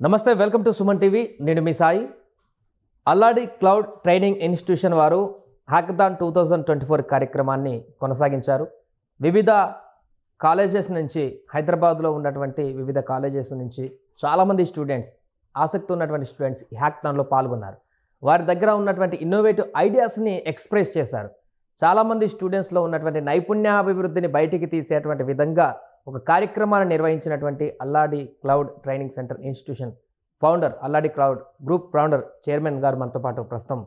నమస్తే, welcome to Suman TV. నేను మీ సాయి. అల్లాడి Cloud training institution వారు హ్యాకథాన్ 2024 కార్యక్రమాన్ని కొనసాగించారు. వివిధ కాలేజెస్ నుంచి, హైదరాబాద్లో ఉన్నటువంటి వివిధ కాలేజెస్ నుంచి చాలామంది స్టూడెంట్స్, ఆసక్తి ఉన్నటువంటి స్టూడెంట్స్ ఈ హ్యాకథాన్లో పాల్గొన్నారు. వారి దగ్గర ఉన్నటువంటి ఇన్నోవేటివ్ ఐడియాస్ని ఎక్స్ప్రెస్ చేశారు. చాలామంది స్టూడెంట్స్లో ఉన్నటువంటి నైపుణ్యాభివృద్ధిని బయటికి తీసేటువంటి విధంగా ఒక కార్యక్రమాన్ని నిర్వహించినటువంటి Alladi Cloud training centre institution founder, Alladi Cloud group founder, chairman గారు మనతో పాటు ప్రస్తుతం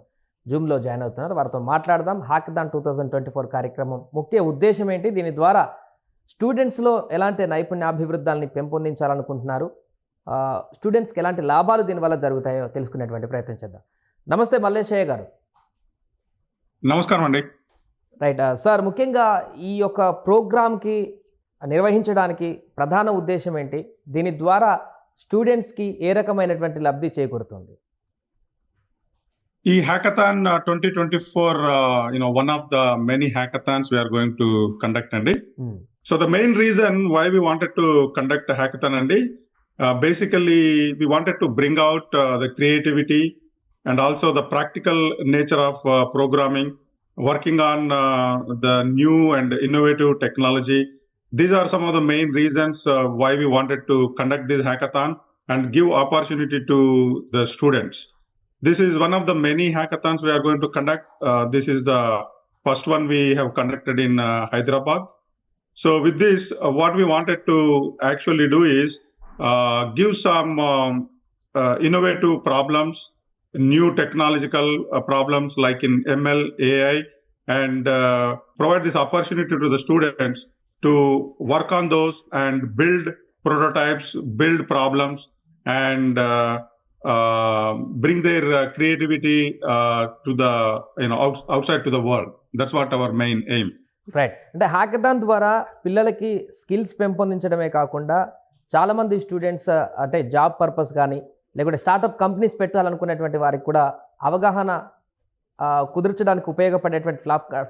జూమ్లో జాయిన్ అవుతున్నారు. వారితో మాట్లాడదాం. హ్యాకథాన్ 2024 కార్యక్రమం ముఖ్య ఉద్దేశం ఏంటి, దీని ద్వారా స్టూడెంట్స్లో ఎలాంటి నైపుణ్యాభివృద్ధాలని పెంపొందించాలనుకుంటున్నారు, స్టూడెంట్స్కి ఎలాంటి లాభాలు దీనివల్ల జరుగుతాయో తెలుసుకునేటువంటి ప్రయత్నం చేద్దాం. నమస్తే మల్లేశయ్య గారు. నమస్కారం అండి. రైట్ సార్, ముఖ్యంగా ఈ యొక్క ప్రోగ్రామ్కి నిర్వహించడానికి ప్రధాన ఉద్దేశం ఏంటి, దీని ద్వారా స్టూడెంట్స్కి ఏ రకమైనటువంటి లబ్ధి చేకూరుతుంది? ఈ hackathon 2024 one of the many hackathons we are going to conduct అండి. So the main reason why we wanted to conduct a hackathon అండి, basically we wanted to bring out the creativity and also the practical nature of programming, working on the new and innovative technology. These are some of the main reasons why we wanted to conduct this hackathon and give opportunity to the students. This is one of the many hackathons we are going to conduct. This is the first one we have conducted in Hyderabad. So with this, what we wanted to actually do is give some innovative problems, new technological problems like in ML, AI, and provide this opportunity to the students to work on those and build prototypes, build problems, and bring their creativity to the outside to the world. That's what our main aim. Right. అంటే hackathon ద్వారా పిల్లలకి skills పెంపొందించడమే కాకుండా చాలామంది students అంటే job purpose కానీ లేకుంటే startup companies పెట్టాలనుకునేటువంటి వారికి కూడా అవగాహన కుదిర్చడానికి ఉపయోగపడేటువంటి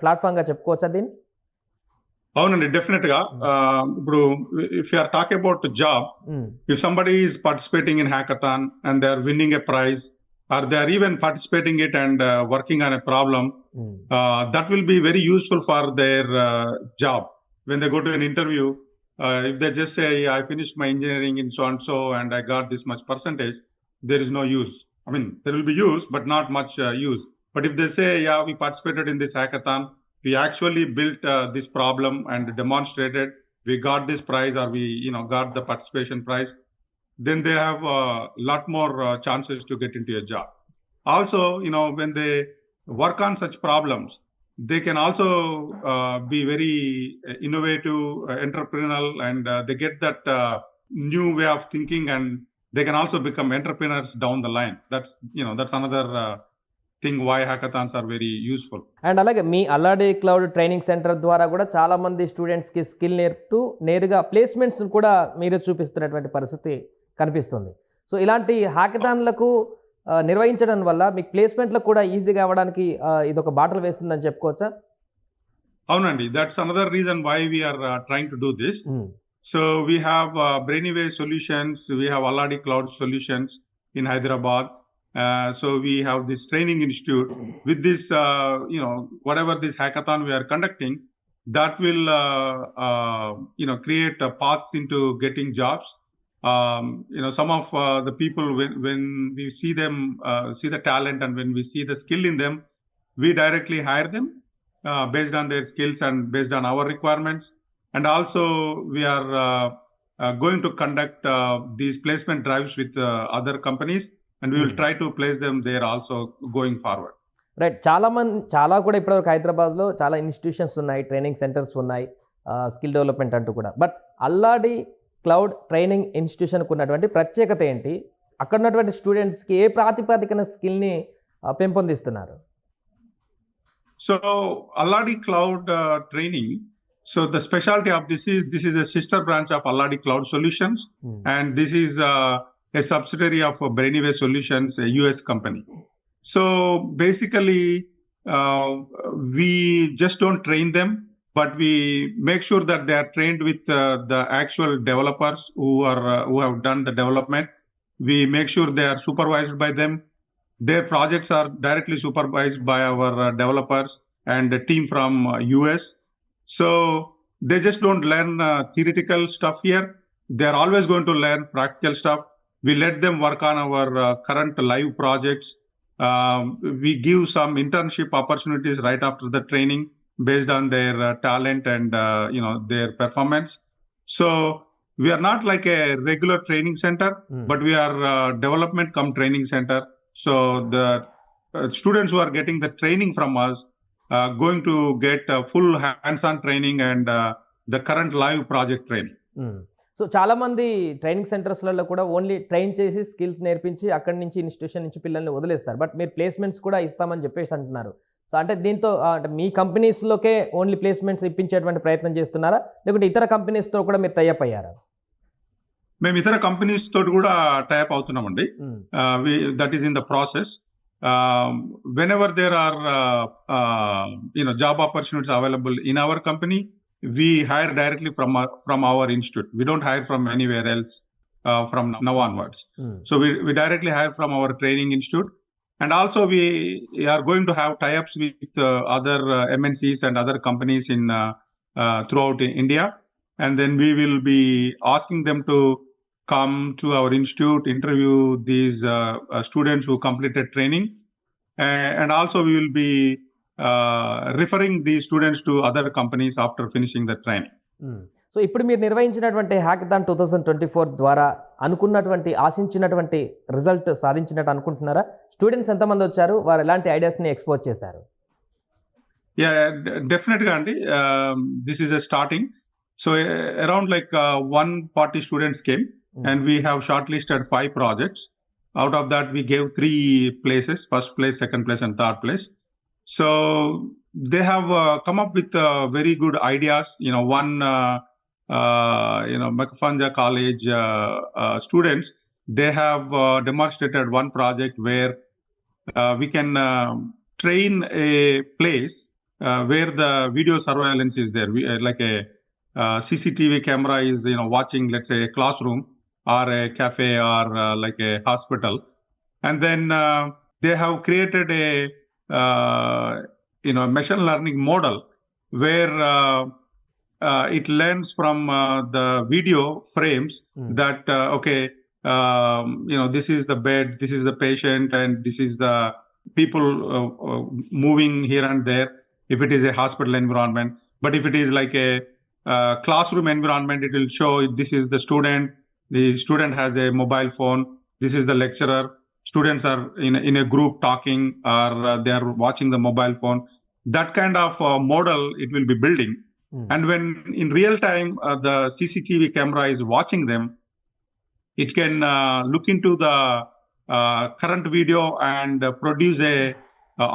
ప్లాట్ఫామ్గా చెప్పుకోవచ్చా దీన్ని? అవునండి, డెఫినెట్ గా. ఇప్పుడు if you are talking about job, if somebody is participating in hackathon and they are winning a prize or they are even participating it and working on a problem, that will be very useful for their job. When they go to an interview, if they just say, I finished my engineering in so and so and I got this much percentage, there is no use. I mean, there will be use, but not much use. But if they say, yeah, we participated in this hackathon, we actually built this problem and demonstrated, we got this prize, or we got the participation prize, then they have a lot more chances to get into a job. Also, when they work on such problems, they can also be very innovative, entrepreneurial, and they get that new way of thinking, and they can also become entrepreneurs down the line. That's another thing why hackathons are very useful. And అలాగే మీ అల్లాడి Cloud training centre ద్వారా కూడా చాలామంది స్టూడెంట్స్కి skill నేర్పుతూ నేరుగా placements కూడా మీరు చూపిస్తున్నటువంటి పరిస్థితి కనిపిస్తుంది. సో ఇలాంటి హ్యాకథాన్లకు నిర్వహించడం వల్ల మీకు ప్లేస్మెంట్లకు కూడా ఈజీగా అవ్వడానికి ఇది ఒక బాటలు వేస్తుందని చెప్పుకోవచ్చా? అవునండి, that's another reason why we are trying to do this. So we have Brainwave Solutions, we have Alladi Cloud Solutions in Hyderabad. So we have this training institute. With this, whatever this hackathon we are conducting, that will create paths into getting jobs. Some of the people, when we see them, see the talent, and when we see the skill in them, we directly hire them based on their skills and based on our requirements. And also we are going to conduct these placement drives with other companies, and we will try to place them there also going forward. Right. చాలా కూడా ఇప్పటివరకు హైదరాబాద్లో చాలా institutions ఉన్నాయి, training centres ఉన్నాయి, skill development అంటూ కూడా. But Alladi Cloud training ఇన్స్టిట్యూషన్కు ఉన్నటువంటి ప్రత్యేకత ఏంటి? అక్కడ ఉన్నటువంటి స్టూడెంట్స్కి ఏ ప్రాతిపదికన స్కిల్ని పెంపొందిస్తున్నారు? So Alladi Cloud Training, so the specialty of this is a sister branch of Alladi Cloud Solutions, and this is a subsidiary of Brainwave Solutions, a US company. So basically, we just don't train them, but we make sure that they are trained with the actual developers who have done the development, We make sure they are supervised by them. Their projects are directly supervised by our developers and a team from US. So they just don't learn theoretical stuff here. They are always going to learn practical stuff. We let them work on our current live projects. We give some internship opportunities right after the training based on their talent and their performance. So we are not like a regular training center, but we are development come training center. So the students who are getting the training from us going to get full hands-on training and the current live project training. So చాలామంది training సెంటర్స్లలో కూడా only train చేసి skills నేర్పించి అక్కడి నుంచి institution నుంచి పిల్లల్ని వదిలేస్తారు. But మీరు ప్లేస్మెంట్స్ కూడా ఇస్తామని చెప్పేసి అంటున్నారు. సో అంటే దీంతో అంటే మీ కంపెనీస్లోకే ఓన్లీ ప్లేస్మెంట్స్ ఇప్పించేటువంటి ప్రయత్నం చేస్తున్నారా, లేకుంటే ఇతర కంపెనీస్తో కూడా మీరు టైఅప్ అయ్యారా? మేము ఇతర కంపెనీస్ తోటి కూడా టైఅప్ అవుతున్నామండి. That is in the process. Whenever there are job opportunities available in our company, we hire directly from our institute. We don't hire from anywhere else from now onwards. So we directly hire from our training institute. And also we are going to have tie-ups with other MNCs and other companies in throughout India. And then we will be asking them to come to our institute, interview these students who completed training. And also we will be referring these students to other companies after finishing the training. So ఇప్పుడు మీరు నిర్వహించినటువంటి hackathon 2024 ద్వారా అనుకున్నటువంటి ఆశించినటువంటి result సాధించినట్టు అనుకుంటున్నారా? Students ఎంతమంది వచ్చారు, వారు ఎలాంటి ఐడియాస్ని ఎక్స్పోజ్ చేశారు? డెఫినెట్గా అండి, this is a starting. So around like 140 students came and we have shortlisted 5 projects. Out of that we gave 3 places, first place, second place and third place. So they have come up with very good ideas. One Makafanja College students, they have demonstrated one project where we can train a place where the video surveillance is there. Like a CCTV camera is watching, let's say, a classroom or a cafe or like a hospital. And then they have created a machine learning model where it learns from the video frames that this is the bed, this is the patient, and this is the people moving here and there if it is a hospital environment. But if it is like a classroom environment, it will show this is the student has a mobile phone, this is the lecturer, students are in a group talking, or they are watching the mobile phone. That kind of model it will be building. And when in real time the CCTV camera is watching them, it can look into the current video and produce a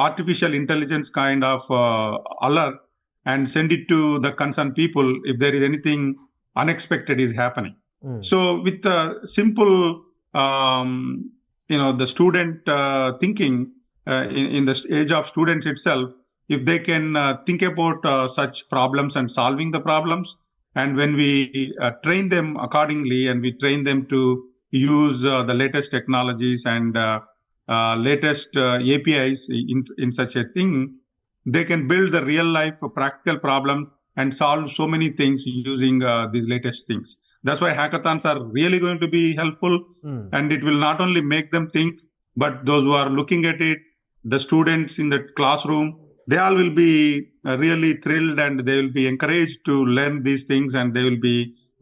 artificial intelligence kind of alert and send it to the concerned people if there is anything unexpected is happening. So with the simple the student thinking in the age of students itself, if they can think about such problems and solving the problems, and when we train them accordingly and we train them to use the latest technologies and latest APIs in such a thing, they can build the real life practical problem and solve so many things using these latest things. That's why hackathons are really going to be helpful. And it will not only make them think, but those who are looking at it, the students in the classroom, they all will be really thrilled and they will be encouraged to learn these things and they will be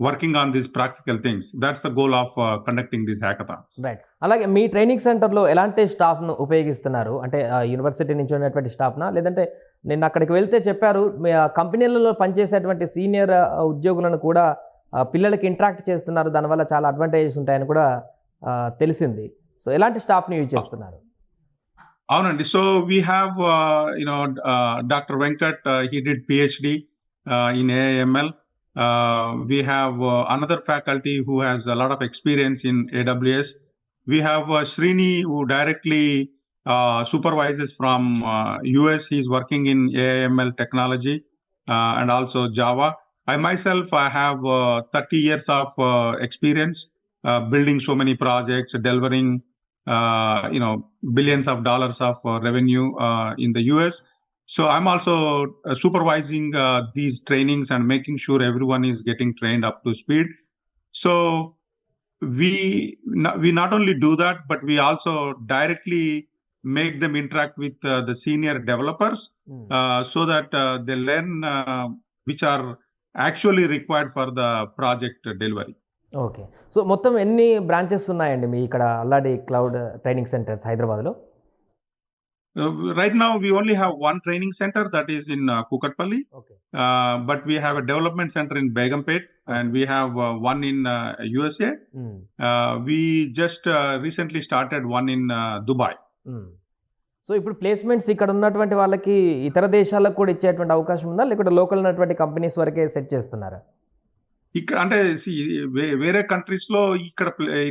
working on these practical things. That's the goal of conducting these hackathons. Right. అలాగే మీ training సెంటర్లో ఎలాంటి స్టాఫ్ను ఉపయోగిస్తున్నారు? అంటే university నుంచి ఉన్నటువంటి స్టాఫ్నా, లేదంటే నేను అక్కడికి వెళ్తే చెప్పారు మీ కంపెనీలలో పనిచేసేటువంటి సీనియర్ ఉద్యోగులను కూడా పిల్లలకి ఇంటరాక్ట్ చేస్తున్నారు, దానివల్ల చాలా అడ్వాంటేజెస్ ఉంటాయని కూడా తెలిసింది. సో ఎలాంటి స్టాఫ్ని యూజ్ చేస్తున్నారు? అవునండి. So we have doctor Venkat, he did PhD in AIML. We have another faculty who has a lot of experience in AWS. We have Srini, who directly supervises from US. He's working in AIML technology and also Java. I myself, I have 30 years of experience building so many projects, delivering billions of dollars of revenue in the US. So I'm also supervising these trainings and making sure everyone is getting trained up to speed. So we not only do that, but we also directly make them interact with the senior developers so that they learn which are actually required for the project delivery. Okay. So మొత్తం ఎన్ని branches ఉన్నాయండి మీ ఇక్కడ అల్లాడి Cloud training centres హైదరాబాద్లో? Right now, we only have one training center that is in Kukatpalli. Okay. But we have a development center in Begumpet, and we have one in USA. We just recently started one in Dubai. So ఇప్పుడు placements ఇక్కడ ఉన్నటువంటి వాళ్ళకి ఇతర దేశాలకు కూడా ఇచ్చేటువంటి అవకాశం ఉందా, లేకపోతే లోకల్ ఉన్నటువంటి కంపెనీస్ వరకే సెట్ చేస్తున్నారా? ఇక్కడ అంటే వేరే కంట్రీస్ లో ఇక్కడ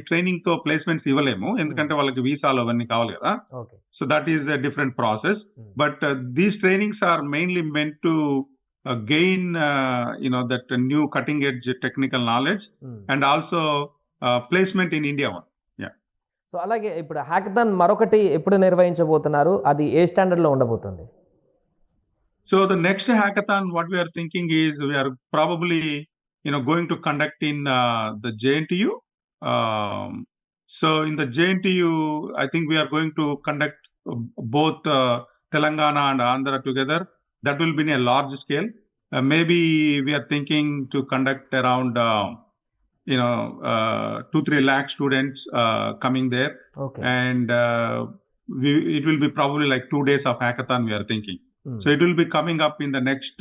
ట్రైనింగ్ తో ప్లేస్మెంట్స్ ఇవ్వలేము, ఎందుకంటే వాళ్ళకి వీసాలు అవన్నీ కావాలి కదా. So that is a different process. But these trainings are mainly meant to gain that new cutting edge technical knowledge and also placement in India. So అలాగే ఇప్పుడు హ్యాకథాన్ మరొకటి ఎప్పుడు నిర్వహించబోతున్నారు, అది ఏ స్టాండర్డ్ లో ఉండబోతుంది? So the next hackathon what we're thinking is we're probably going to conduct in the JNTU. So in the JNTU, I think we are going to conduct both Telangana and Andhra together. That will be in a large scale. Maybe we are thinking to conduct around 2-3 lakh students coming there. Okay. And it will be probably like 2 days of hackathon, we are thinking. So it will be coming up in the next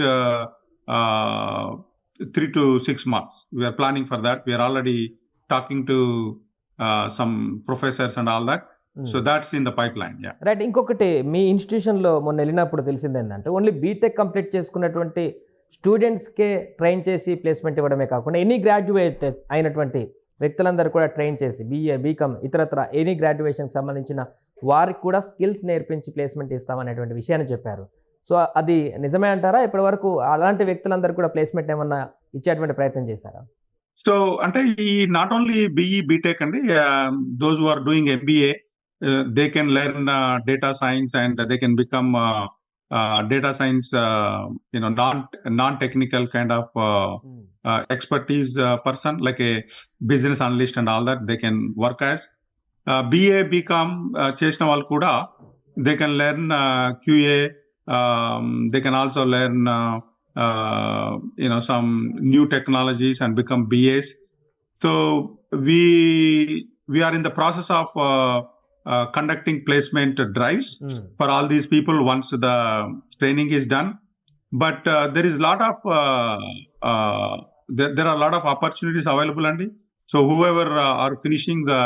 3 to 6 months. We are planning for that. We are already talking to some professors and all that. So that's in the pipeline. Yeah. Right. ఇంకొకటి మీ ఇన్స్టిట్యూషన్లో మొన్న వెళ్ళినప్పుడు తెలిసింది ఏంటంటే only BTech complete చేసుకున్నటువంటి స్టూడెంట్స్కే train చేసి placement ఇవ్వడమే కాకుండా any graduate అయినటువంటి వ్యక్తులందరూ కూడా ట్రైన్ చేసి BA, BCom ఇతరత్ర ఎనీ గ్రాడ్యుయేషన్కి సంబంధించిన వారికి కూడా స్కిల్స్ నేర్పించి ప్లేస్మెంట్ ఇస్తామనేటువంటి విషయాన్ని చెప్పారు. సో అది నిజమే అంటారా? ఇప్పటి వరకు అలాంటి వ్యక్తులందరూ కూడా ప్లేస్మెంట్ ఏమన్నా ఇచ్చేటువంటి ప్రయత్నం చేశారా? సో అంటే ఈ నాట్ ఓన్లీ BE, BTech అండి, those who are doing MBA, they can learn data science and they can become data science, non-technical kind of expertise person, like a business analyst and all that, they can work as. BA, BCom chesina vallu kuda, they can learn QA. They can also learn some new technologies and become BAs. So we are in the process of conducting placement drives for all these people once the training is done. But there is a lot of there are a lot of opportunities available, Andy. So whoever are finishing the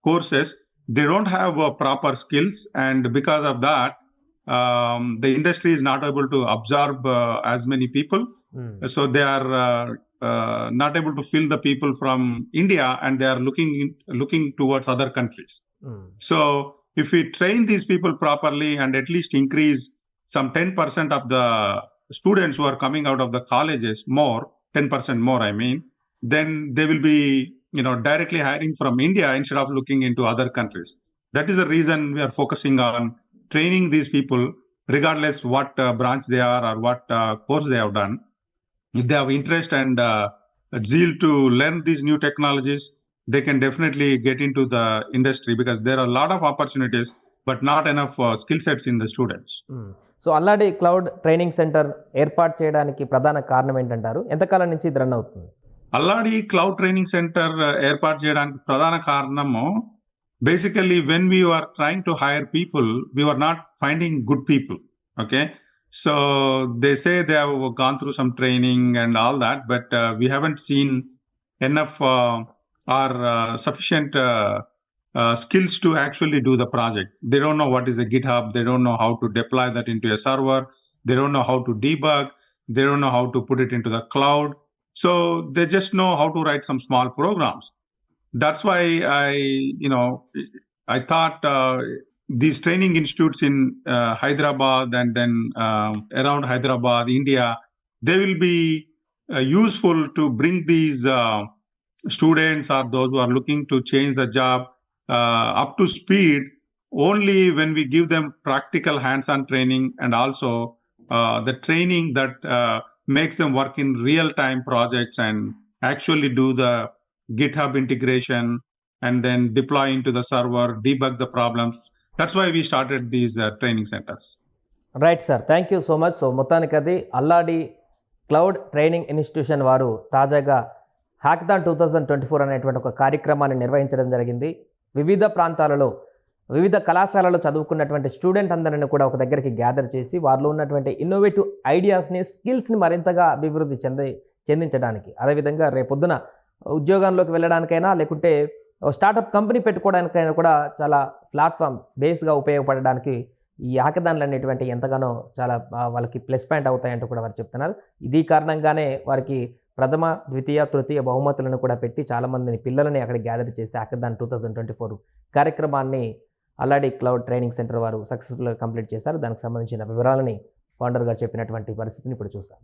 courses, they don't have proper skills, and because of that, the industry is not able to absorb as many people. So they are not able to fill the people from India, and they are looking towards other countries. So if we train these people properly and at least increase some 10% of the students who are coming out of the colleges more, 10% more, I mean, then they will be directly hiring from India instead of looking into other countries. That is the reason we are focusing on training these people, regardless what branch they are or what course they have done. If they have interest and zeal to learn these new technologies, they can definitely get into the industry, because there are a lot of opportunities, but not enough skill sets in the students. So Alladi Cloud training centre ఏర్పాటు చేయడానికి ప్రధాన కారణం ఏంటంటారు? ఎంతకాలం నుంచి ఇది run అవుతుంది? అల్లాడి Cloud training centre ఏర్పాటు చేయడానికి ప్రధాన కారణము, basically when we were trying to hire people, we were not finding good people. Okay, so they say they have gone through some training and all that, but we haven't seen enough or sufficient skills to actually do the project. They don't know what is a GitHub, they don't know how to deploy that into a server, they don't know how to debug, they don't know how to put it into the cloud. So they just know how to write some small programs. That's why I thought these training institutes in Hyderabad and then around Hyderabad, India, they will be useful to bring these students or those who are looking to change the job up to speed only when we give them practical hands-on training, and also the training that makes them work in real-time projects and actually do the GitHub integration and then deploy into the server, debug the problems. That's why we started these training centers. Right sir, thank you so much. So మొత్తానికి అది అల్లాడి Cloud training institution వారు తాజాగా hackathon 2024 అనేటువంటి ఒక కార్యక్రమాన్ని నిర్వహించడం జరిగింది. వివిధ ప్రాంతాలలో వివిధ కళాశాలలో చదువుకున్నటువంటి స్టూడెంట్ అందరిని కూడా ఒక దగ్గరికి గ్యాదర్ చేసి వారిలో ఉన్నటువంటి ఇన్నోవేటివ్ ఐడియాస్ని, స్కిల్స్ని మరింతగా అభివృద్ధి చెందించడానికి, అదేవిధంగా రేపొద్దున ఉద్యోగంలోకి వెళ్ళడానికైనా లేకుంటే స్టార్టప్ కంపెనీ పెట్టుకోవడానికైనా కూడా చాలా ప్లాట్ఫామ్ బేస్గా ఉపయోగపడడానికి ఈ హ్యాకథాన్లు అనేటువంటి ఎంతగానో చాలా వాళ్ళకి ప్లస్ పాయింట్ అవుతాయంటూ కూడా వారు చెప్తున్నారు. ఇది కారణంగానే వారికి ప్రథమ, ద్వితీయ, తృతీయ బహుమతులను కూడా పెట్టి చాలామందిని పిల్లలని అక్కడ గ్యాదర్ చేసి హ్యాకథాన్ 2024 కార్యక్రమాన్ని అల్లాడి క్లౌడ్ ట్రైనింగ్ సెంటర్ వారు సక్సెస్ఫుల్గా కంప్లీట్ చేశారు. దానికి సంబంధించిన వివరాలని ఫౌండర్ గారు చెప్పినటువంటి పరిస్థితిని ఇప్పుడు చూసాం.